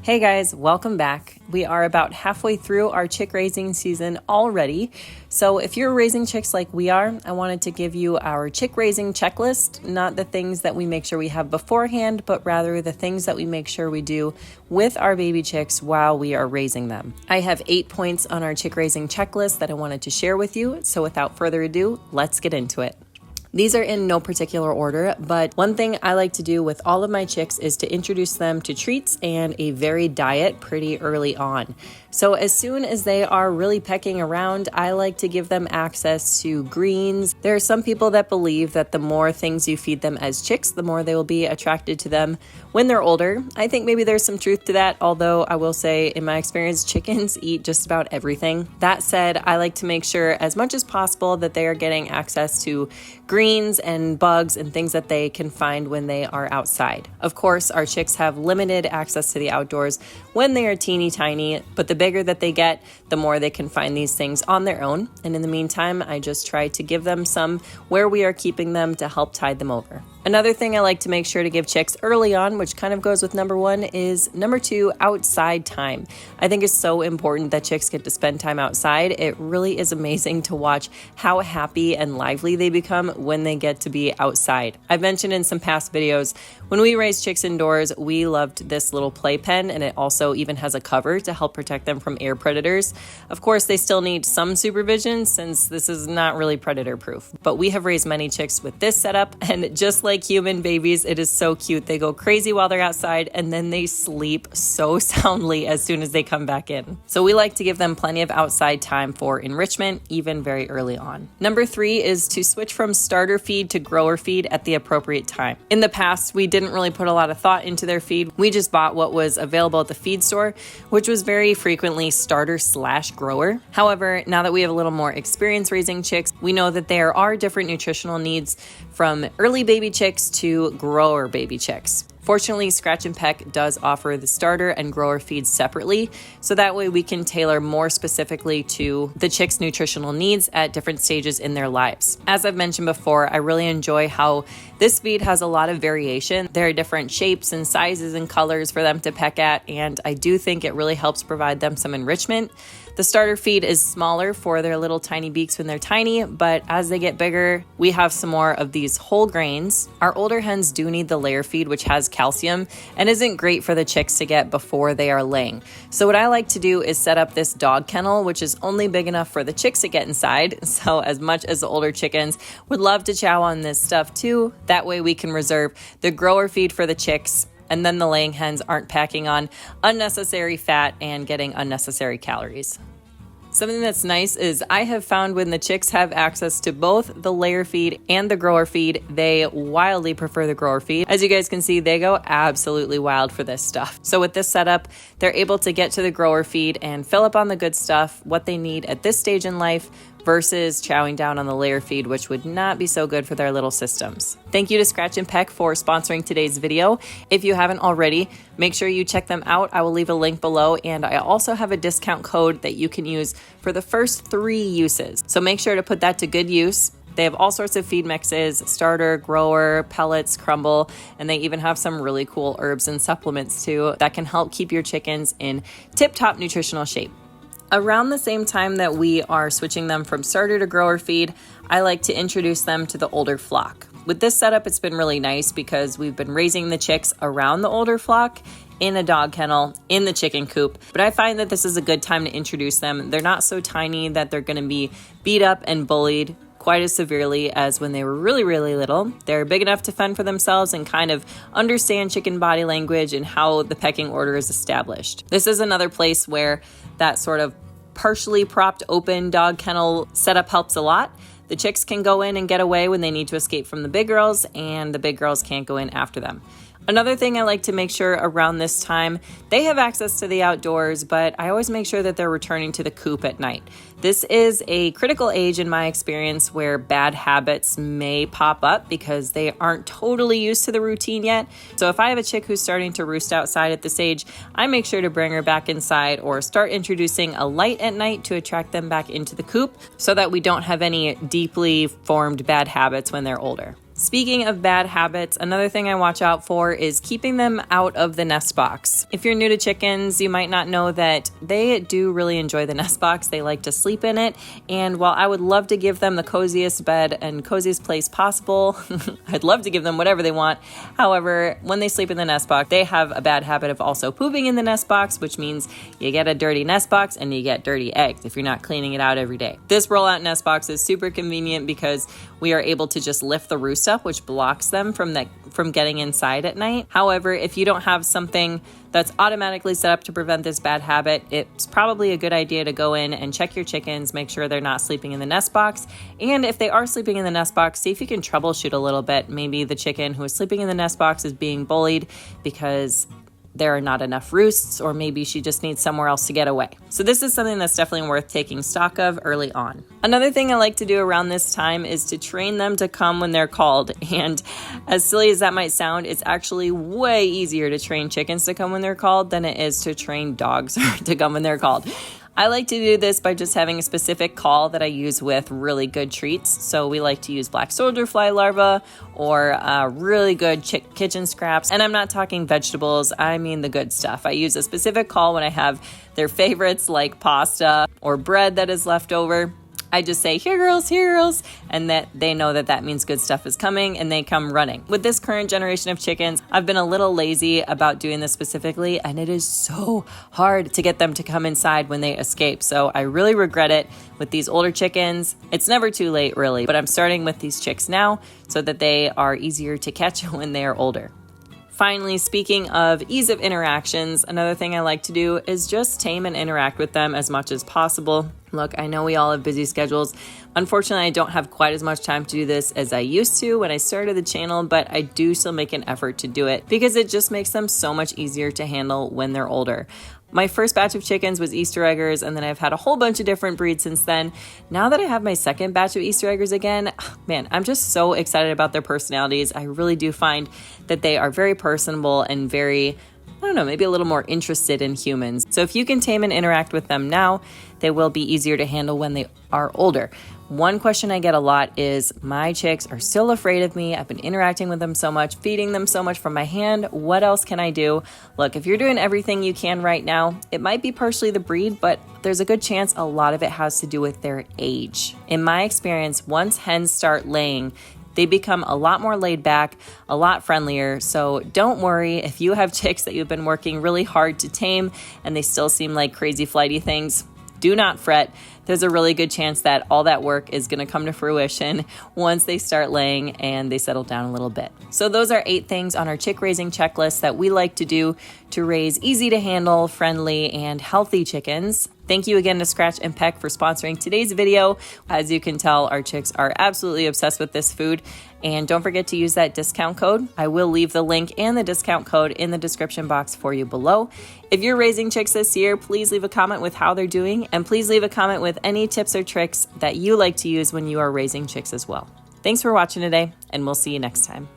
Hey guys, welcome back. We are about halfway through our chick raising season already. So if you're raising chicks like we are, I wanted to give you our chick raising checklist, not the things that we make sure we have beforehand, but rather the things that we make sure we do with our baby chicks while we are raising them. I have 8 points on our chick raising checklist that I wanted to share with you. So without further ado, let's get into it. These are in no particular order, but one thing I like to do with all of my chicks is to introduce them to treats and a varied diet pretty early on. So as soon as they are really pecking around, I like to give them access to greens. There are some people that believe that the more things you feed them as chicks, the more they will be attracted to them when they're older. I think maybe there's some truth to that, although I will say in my experience, chickens eat just about everything. That said, I like to make sure as much as possible that they are getting access to greens and bugs and things that they can find when they are outside. Of course, our chicks have limited access to the outdoors when they are teeny tiny, but the bigger that they get, the more they can find these things on their own. And in the meantime, I just try to give them some where we are keeping them to help tide them over. Another thing I like to make sure to give chicks early on, which kind of goes with number one, is number two, outside time. I think it's so important that chicks get to spend time outside. It really is amazing to watch how happy and lively they become when they get to be outside. I've mentioned in some past videos, when we raised chicks indoors, we loved this little playpen, and it also even has a cover to help protect them from air predators. Of course, they still need some supervision since this is not really predator proof, but we have raised many chicks with this setup, and just like human babies, it is so cute. They go crazy while they're outside, and then they sleep so soundly as soon as they come back in. So we like to give them plenty of outside time for enrichment, even very early on. Number three is to switch from starter feed to grower feed at the appropriate time. In the past, we didn't really put a lot of thought into their feed. We just bought what was available at the feed store, which was very frequently starter/grower. However, now that we have a little more experience raising chicks, we know that there are different nutritional needs from early baby chicks to grower baby chicks. Fortunately, Scratch and Peck does offer the starter and grower feeds separately, so that way we can tailor more specifically to the chicks' nutritional needs at different stages in their lives. As I've mentioned before, I really enjoy how this feed has a lot of variation. There are different shapes and sizes and colors for them to peck at, and I do think it really helps provide them some enrichment. The starter feed is smaller for their little tiny beaks when they're tiny, but as they get bigger, we have some more of these whole grains. Our older hens do need the layer feed, which has calcium and isn't great for the chicks to get before they are laying. So what I like to do is set up this dog kennel, which is only big enough for the chicks to get inside. So as much as the older chickens would love to chow on this stuff too, that way we can reserve the grower feed for the chicks, and then the laying hens aren't packing on unnecessary fat and getting unnecessary calories. Something that's nice is I have found when the chicks have access to both the layer feed and the grower feed, they wildly prefer the grower feed. As you guys can see, they go absolutely wild for this stuff. So with this setup, they're able to get to the grower feed and fill up on the good stuff, what they need at this stage in life, versus chowing down on the layer feed, which would not be so good for their little systems. Thank you to Scratch and Peck for sponsoring today's video. If you haven't already, make sure you check them out. I will leave a link below, and I also have a discount code that you can use for the first 3 uses. So make sure to put that to good use. They have all sorts of feed mixes, starter, grower, pellets, crumble, and they even have some really cool herbs and supplements too that can help keep your chickens in tip-top nutritional shape. Around the same time that we are switching them from starter to grower feed, I like to introduce them to the older flock. With this setup, it's been really nice because we've been raising the chicks around the older flock in a dog kennel, in the chicken coop. But I find that this is a good time to introduce them. They're not so tiny that they're going to be beat up and bullied quite as severely as when they were really, really little. They're big enough to fend for themselves and kind of understand chicken body language and how the pecking order is established. This is another place where that sort of partially propped open dog kennel setup helps a lot. The chicks can go in and get away when they need to escape from the big girls, and the big girls can't go in after them. Another thing I like to make sure around this time, they have access to the outdoors, but I always make sure that they're returning to the coop at night. This is a critical age in my experience where bad habits may pop up because they aren't totally used to the routine yet. So if I have a chick who's starting to roost outside at this age, I make sure to bring her back inside or start introducing a light at night to attract them back into the coop so that we don't have any deeply formed bad habits when they're older. Speaking of bad habits, another thing I watch out for is keeping them out of the nest box. If you're new to chickens, you might not know that they do really enjoy the nest box. They like to sleep in it. And while I would love to give them the coziest bed and coziest place possible, I'd love to give them whatever they want. However, when they sleep in the nest box, they have a bad habit of also pooping in the nest box, which means you get a dirty nest box and you get dirty eggs if you're not cleaning it out every day. This rollout nest box is super convenient because we are able to just lift the roost up, which blocks them from getting inside at night. However, if you don't have something that's automatically set up to prevent this bad habit, it's probably a good idea to go in and check your chickens, make sure they're not sleeping in the nest box. And if they are sleeping in the nest box, see if you can troubleshoot a little bit. Maybe the chicken who is sleeping in the nest box is being bullied because there are not enough roosts, or maybe she just needs somewhere else to get away. So this is something that's definitely worth taking stock of early on. Another thing I like to do around this time is to train them to come when they're called. And as silly as that might sound, it's actually way easier to train chickens to come when they're called than it is to train dogs to come when they're called. I like to do this by just having a specific call that I use with really good treats. So we like to use black soldier fly larvae or really good kitchen scraps. And I'm not talking vegetables, I mean the good stuff. I use a specific call when I have their favorites like pasta or bread that is left over. I just say, here girls, and that they know that means good stuff is coming and they come running. With this current generation of chickens, I've been a little lazy about doing this specifically, and it is so hard to get them to come inside when they escape. So I really regret it with these older chickens. It's never too late really, but I'm starting with these chicks now so that they are easier to catch when they are older. Finally, speaking of ease of interactions, another thing I like to do is just tame and interact with them as much as possible. Look, I know we all have busy schedules. Unfortunately, I don't have quite as much time to do this as I used to when I started the channel, but I do still make an effort to do it because it just makes them so much easier to handle when they're older. My first batch of chickens was Easter eggers, and then I've had a whole bunch of different breeds since then. Now that I have my second batch of Easter eggers again, man, I'm just so excited about their personalities. I really do find that they are very personable and very, I don't know, maybe a little more interested in humans. So if you can tame and interact with them now, they will be easier to handle when they are older. One question I get a lot is, my chicks are still afraid of me. I've been interacting with them so much, feeding them so much from my hand. What else can I do? Look, if you're doing everything you can right now, it might be partially the breed, but there's a good chance a lot of it has to do with their age. In my experience, once hens start laying, they become a lot more laid back, a lot friendlier. So don't worry if you have chicks that you've been working really hard to tame and they still seem like crazy flighty things. Do not fret. There's a really good chance that all that work is going to come to fruition once they start laying and they settle down a little bit. So those are 8 things on our chick raising checklist that we like to do to raise easy to handle, friendly, and healthy chickens. Thank you again to Scratch and Peck for sponsoring today's video. As you can tell, our chicks are absolutely obsessed with this food. And don't forget to use that discount code. I will leave the link and the discount code in the description box for you below. If you're raising chicks this year, please leave a comment with how they're doing. And please leave a comment with any tips or tricks that you like to use when you are raising chicks as well. Thanks for watching today, and we'll see you next time.